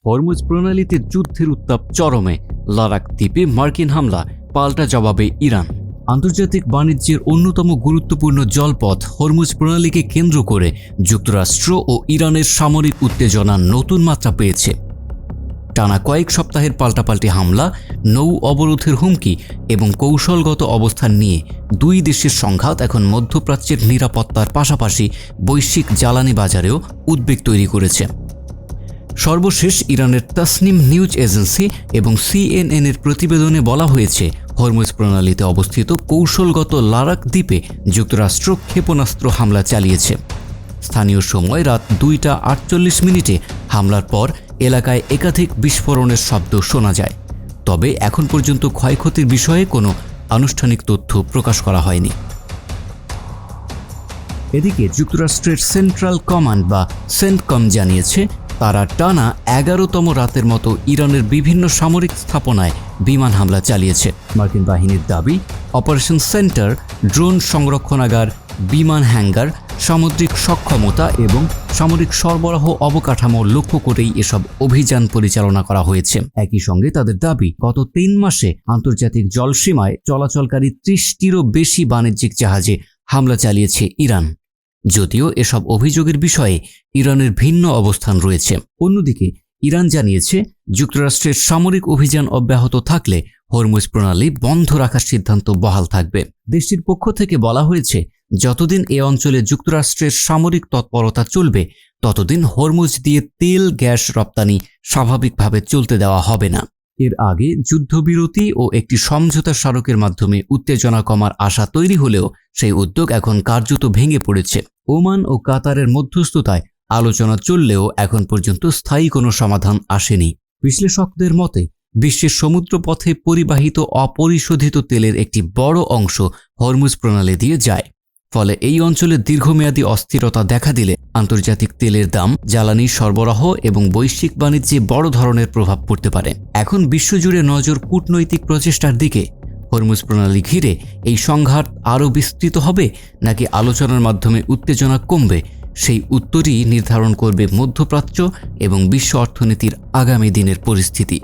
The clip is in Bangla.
হরমুজ প্রণালীতে যুদ্ধের উত্তাপ চরমে, লারাক দ্বীপে মার্কিন হামলা, পাল্টা জবাবে ইরান। আন্তর্জাতিক বাণিজ্যের অন্যতম গুরুত্বপূর্ণ জলপথ হরমুজ প্রণালীকে কেন্দ্র করে যুক্তরাষ্ট্র ও ইরানের সামরিক উত্তেজনা নতুন মাত্রা পেয়েছে। টানা কয়েক সপ্তাহের পাল্টাপাল্টি হামলা, নৌ অবরোধের হুমকি এবং কৌশলগত অবস্থান নিয়ে দুই দেশের সংঘাত এখন মধ্যপ্রাচ্যের নিরাপত্তার পাশাপাশি বৈশ্বিক জ্বালানি বাজারেও উদ্বেগ তৈরি করেছে। সর্বশেষ ইরানের তাসনিম নিউজ এজেন্সি এবং সিএনএনের প্রতিবেদনে বলা হয়েছে, হরমুজ প্রণালীতে অবস্থিত কৌশলগত লারাক দ্বীপে যুক্তরাষ্ট্র ক্ষেপণাস্ত্র হামলা চালিয়েছে। স্থানীয় সময় রাত 2:48 হামলার পর এলাকায় একাধিক বিস্ফোরণের শব্দ শোনা যায়। তবে এখন পর্যন্ত ক্ষয়ক্ষতির বিষয়ে কোনো আনুষ্ঠানিক তথ্য প্রকাশ করা হয়নি। এদিকে যুক্তরাষ্ট্রের সেন্ট্রাল কমান্ড বা সেন্টকম জানিয়েছে, তারা টানা 11তম রাতের মতো ইরানের বিভিন্ন সামরিক স্থাপনায় বিমান হামলা চালিয়েছে। মার্কিন বাহিনীর দাবি, অপারেশন সেন্টার, ড্রোন সংরক্ষণাগার, বিমান হ্যাঙ্গার, সামুদ্রিক সক্ষমতা এবং সামরিক সরবরাহ অবকাঠামো লক্ষ্য করেই এসব অভিযান পরিচালনা করা হয়েছে। একই সঙ্গে তাদের দাবি, গত 3 মাসে আন্তর্জাতিক জলসীমায় চলাচলকারী 30টিরও বেশি বাণিজ্যিক জাহাজে হামলা চালিয়েছে ইরান। যদিও এসব অভিযোগের বিষয়ে ইরানের ভিন্ন অবস্থান রয়েছে। অন্যদিকে ইরান জানিয়েছে, যুক্তরাষ্ট্রের সামরিক অভিযান অব্যাহত থাকলে হরমুজ প্রণালী বন্ধ রাখার সিদ্ধান্ত বহাল থাকবে। দেশটির পক্ষ থেকে বলা হয়েছে, যতদিন এ অঞ্চলে যুক্তরাষ্ট্রের সামরিক তৎপরতা চলবে ততদিন হরমুজ দিয়ে তেল গ্যাস রপ্তানি স্বাভাবিকভাবে চলতে দেওয়া হবে না। এর আগে যুদ্ধবিরতি ও একটি সমঝোতা স্মারকের মাধ্যমে উত্তেজনা কমার আশা তৈরি হলেও সেই উদ্যোগ এখন কার্যত ভেঙে পড়েছে। ওমান ও কাতারের মধ্যস্থতায় আলোচনা চললেও এখন পর্যন্ত স্থায়ী কোনো সমাধান আসেনি। বিশ্লেষকদের মতে, বিশ্বের সমুদ্রপথে পরিবাহিত অপরিশোধিত তেলের একটি বড় অংশ হরমুজ প্রণালী দিয়ে যায়। ফলে এই অঞ্চলে দীর্ঘমেয়াদী অস্থিরতা দেখা দিলে আন্তর্জাতিক তেলের দাম, জ্বালানি সরবরাহ এবং বৈশ্বিক বাণিজ্যে বড় ধরনের প্রভাব পড়তে পারে। এখন বিশ্বজুড়ে নজর কূটনৈতিক প্রচেষ্টার দিকে। হরমুজ প্রণালী ঘিরে এই সংঘাত আরও বিস্তৃত হবে নাকি আলোচনার মাধ্যমে উত্তেজনা কমবে, সেই উত্তরই নির্ধারণ করবে মধ্যপ্রাচ্য এবং বিশ্ব অর্থনীতির আগামী দিনের পরিস্থিতি।